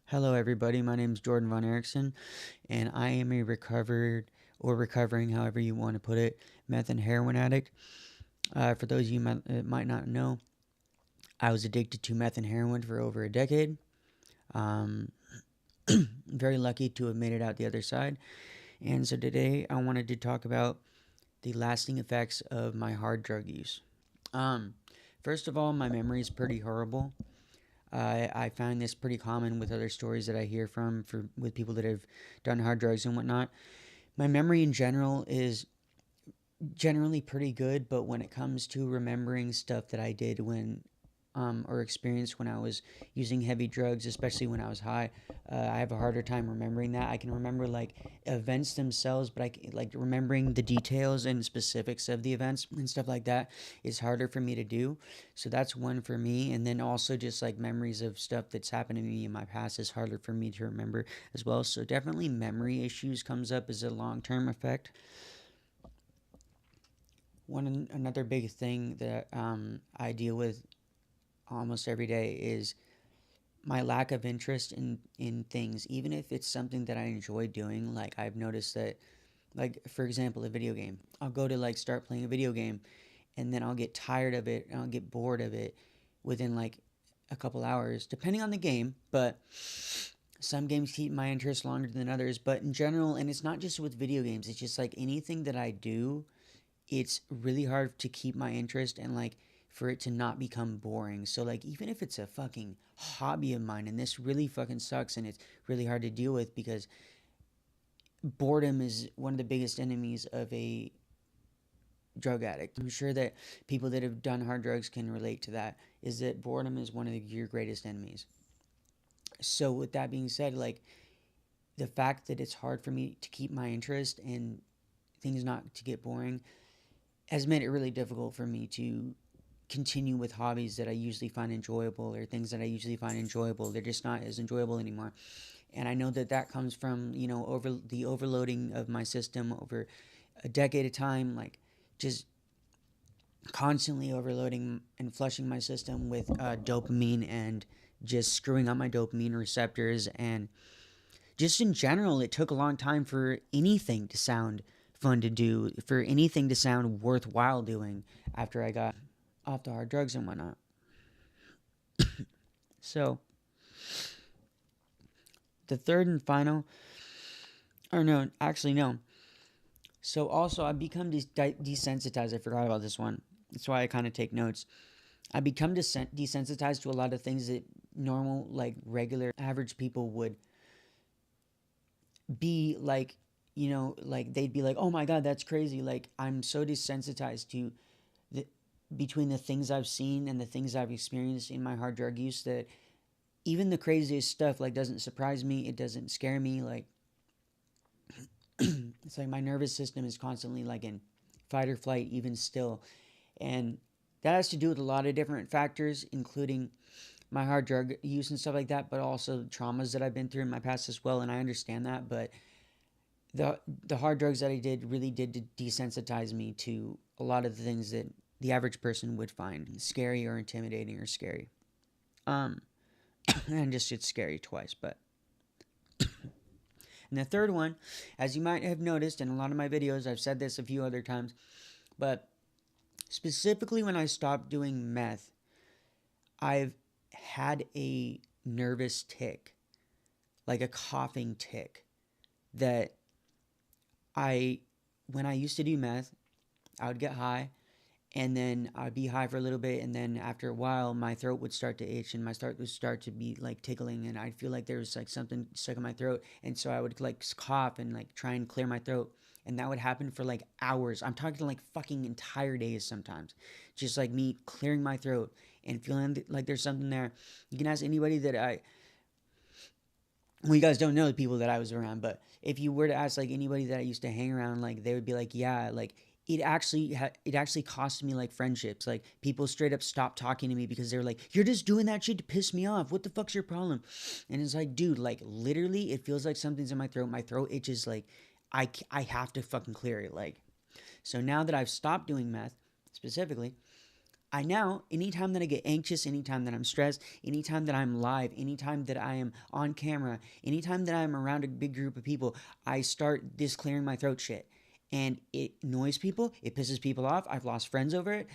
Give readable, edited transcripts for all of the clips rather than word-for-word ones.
Hello, everybody. My name is Jordan Von Erickson, and I am a recovered or recovering, however you want to put it, meth and heroin addict. For those of you might not know, I was addicted to meth and heroin for over a decade. Um, very lucky to have made it out the other side. And so today I wanted to talk about the lasting effects of my hard drug use. Um, First of all, my memory is pretty horrible. I find this pretty common with other stories that I hear with people that have done hard drugs and whatnot. My memory in general is generally pretty good, but when it comes to remembering stuff that I did or experienced when I was using heavy drugs, especially when I was high, I have a harder time remembering that. I can remember like events themselves, but like remembering the details and specifics of the events and stuff like that is harder for me to do. So that's one for me. And then also just like memories of stuff that's happened to me in my past is harder for me to remember as well. So definitely memory issues comes up as a long-term effect. Another big thing that I deal with almost every day is my lack of interest in things, even if it's something that I enjoy doing. Like I've noticed that, like for example, a video game. I'll go to like start playing a video game, and then I'll get tired of it and I'll get bored of it within like a couple hours, depending on the game. But some games keep my interest longer than others. But in general, and it's not just with video games. It's just like anything that I do, it's really hard to keep my interest and like for it to not become boring. So like even if it's a fucking hobby of mine and this really fucking sucks and it's really hard to deal with because boredom is one of the biggest enemies of a drug addict. I'm sure that people that have done hard drugs can relate to that, is that boredom is one of your greatest enemies. So with that being said, like the fact that it's hard for me to keep my interest and things not to get boring has made it really difficult for me to continue with hobbies that I usually find enjoyable or things that I usually find enjoyable. They're just not as enjoyable anymore. And I know that that comes from, over the overloading of my system over a decade of time, like just constantly overloading and flushing my system with dopamine and just screwing up my dopamine receptors. And just in general, it took a long time for anything to sound fun to do, for anything to sound worthwhile doing after I got off the hard drugs and whatnot. So, the third and final, or no, actually, no. So, also, I've become desensitized. I forgot about this one. That's why I kind of take notes. I become desensitized to a lot of things that normal, like regular, average people would be like, like they'd be like, oh my God, that's crazy. Like, I'm so desensitized to the, between the things I've seen and the things I've experienced in my hard drug use that even the craziest stuff like doesn't surprise me. It doesn't scare me. Like it's like my nervous system is constantly like in fight or flight even still, and that has to do with a lot of different factors, including my hard drug use and stuff like that, but also traumas that I've been through in my past as well. And I understand that, but the hard drugs that I did really did desensitize me to a lot of the things that the average person would find scary or intimidating or scary. Um, and just it's scary twice, but and the third one, as you might have noticed in a lot of my videos, I've said this a few other times, but specifically when I stopped doing meth, I've had a nervous tick, like a coughing tick, that I, when I used to do meth, I would get high and then I'd be high for a little bit, and then after a while, my throat would start to itch, and my throat would start to be like tickling, and I'd feel like there was like something stuck in my throat, and so I would like cough and like try and clear my throat, and that would happen for like hours. I'm talking like fucking entire days sometimes, just like me clearing my throat and feeling like there's something there. You can ask anybody that well, you guys don't know the people that I was around, but if you were to ask like anybody that I used to hang around, like they would be like, yeah, like it actually cost me like friendships. Like people straight up stopped talking to me because they were like, "You're just doing that shit to piss me off. What the fuck's your problem?" And it's like, dude, like literally, it feels like something's in my throat. My throat itches. Like I have to fucking clear it. Like so now that I've stopped doing meth specifically, I now, anytime that I get anxious, anytime that I'm stressed, anytime that I'm live, anytime that I am on camera, anytime that I'm around a big group of people, I start this clearing my throat shit. And it annoys people. It pisses people off. I've lost friends over it.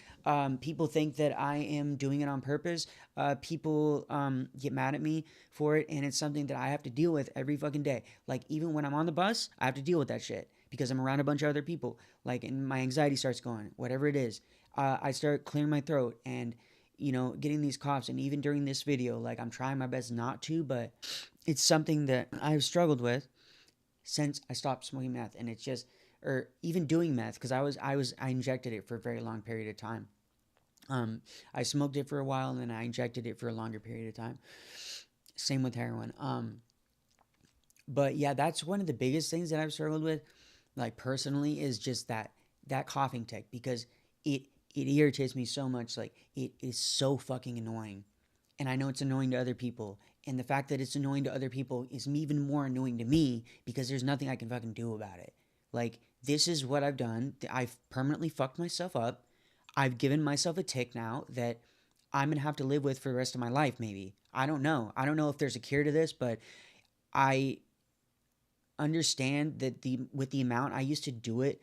People think that I am doing it on purpose. People get mad at me for it. And it's something that I have to deal with every fucking day. Like, even when I'm on the bus, I have to deal with that shit because I'm around a bunch of other people. Like, and my anxiety starts going, whatever it is. I start clearing my throat and, getting these coughs. And even during this video, like, I'm trying my best not to, but it's something that I've struggled with since I stopped smoking meth. And it's just, or even doing meth, because I injected it for a very long period of time. I smoked it for a while and then I injected it for a longer period of time. Same with heroin. But yeah, that's one of the biggest things that I've struggled with, like, personally, is just that coughing tick, because it it irritates me so much. Like, it is so fucking annoying, and I know it's annoying to other people. And the fact that it's annoying to other people is even more annoying to me because there's nothing I can fucking do about it. Like, this is what I've done. I've permanently fucked myself up. I've given myself a tick now that I'm gonna have to live with for the rest of my life. Maybe, I don't know. I don't know if there's a cure to this, but I understand that the with the amount I used to do it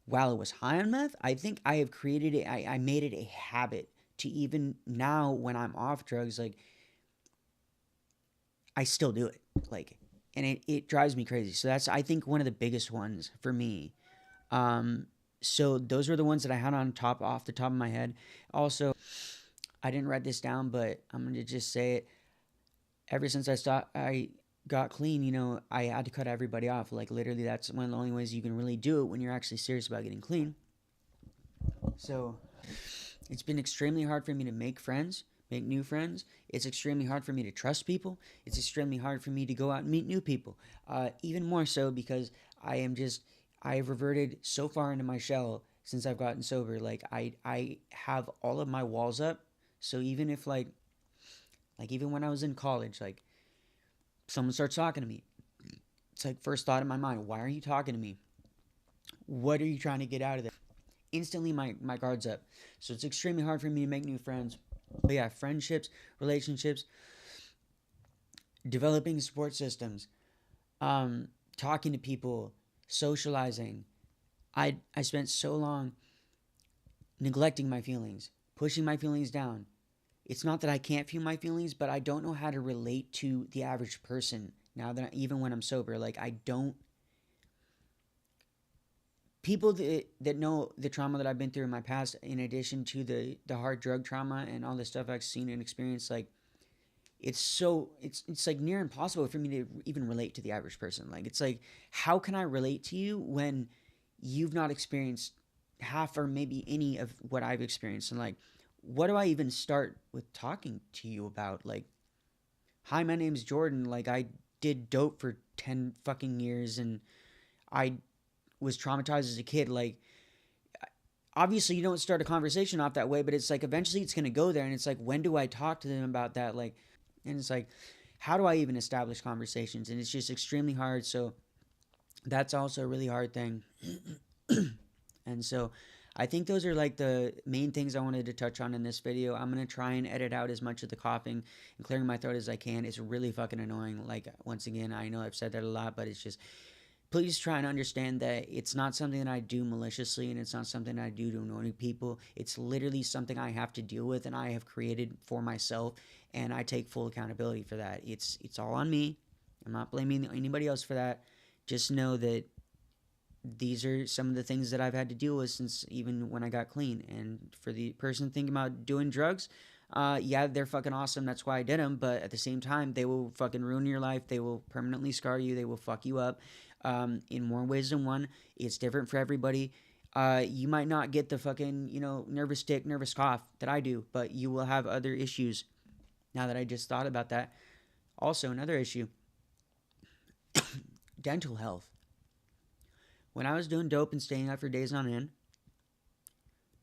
while I was high on meth, I think I have created it. I made it a habit to, even now when I'm off drugs, like, I still do it. Like, and it drives me crazy. So that's, I think, one of the biggest ones for me. Um, so those were the ones that I had on top, off the top of my head. Also, I didn't write this down, but I'm gonna just say it. Ever since I got clean, I had to cut everybody off. Like, literally, that's one of the only ways you can really do it when you're actually serious about getting clean. So it's been extremely hard for me to make friends, make new friends. It's extremely hard for me to trust people. It's extremely hard for me to go out and meet new people. Even more so because I am just, I have reverted so far into my shell since I've gotten sober. Like, I have all of my walls up. So even if, like even when I was in college, like, someone starts talking to me, it's like, first thought in my mind, why are you talking to me? What are you trying to get out of this? Instantly, my guard's up. So it's extremely hard for me to make new friends. But yeah, friendships, relationships, developing support systems, talking to people, socializing. I spent so long neglecting my feelings, pushing my feelings down. It's not that I can't feel my feelings, but I don't know how to relate to the average person now that even when I'm sober. Like, I don't, people that know the trauma that I've been through in my past, in addition to the hard drug trauma and all the stuff I've seen and experienced, like, it's like near impossible for me to even relate to the average person. Like, it's like, how can I relate to you when you've not experienced half or maybe any of what I've experienced? And, like, what do I even start with talking to you about? Like, hi, my name's Jordan. Like, I did dope for 10 fucking years and I was traumatized as a kid. Like, obviously you don't start a conversation off that way, but it's like, eventually it's going to go there. And it's like, when do I talk to them about that? Like, and it's like, how do I even establish conversations? And it's just extremely hard. So that's also a really hard thing. And so I think those are, like, the main things I wanted to touch on in this video. I'm going to try and edit out as much of the coughing and clearing my throat as I can. It's really fucking annoying. Like, once again, I know I've said that a lot, but it's just, please try and understand that it's not something that I do maliciously, and it's not something I do to annoy people. It's literally something I have to deal with and I have created for myself, and I take full accountability for that. It's all on me. I'm not blaming anybody else for that. Just know that these are some of the things that I've had to deal with since even when I got clean. And for the person thinking about doing drugs, yeah, they're fucking awesome. That's why I did them. But at the same time, they will fucking ruin your life. They will permanently scar you. They will fuck you up in more ways than one. It's different for everybody. You might not get the fucking, nervous tick, nervous cough that I do, but you will have other issues. Now that I just thought about that. Also, another issue, dental health. When I was doing dope and staying up for days on end,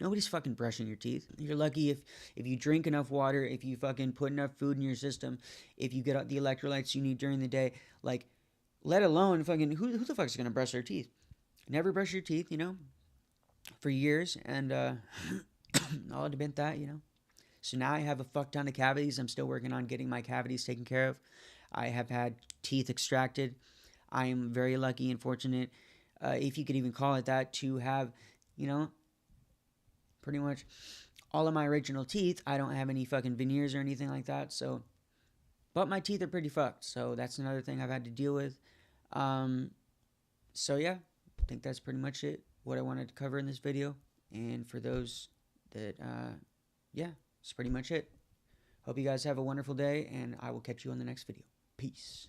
nobody's fucking brushing your teeth. You're lucky if you drink enough water, if you fucking put enough food in your system, if you get the electrolytes you need during the day. Like, let alone fucking, who the fuck's gonna brush their teeth? Never brush your teeth, for years. And I'll admit that, you know. So now I have a fuck ton of cavities. I'm still working on getting my cavities taken care of. I have had teeth extracted. I am very lucky and fortunate, if you could even call it that, to have, you know, pretty much all of my original teeth. I don't have any fucking veneers or anything like that. So, but my teeth are pretty fucked. So that's another thing I've had to deal with. Um, so yeah, I think that's pretty much it. What I wanted to cover in this video. And for those that, yeah, that's pretty much it. Hope you guys have a wonderful day, and I will catch you on the next video. Peace.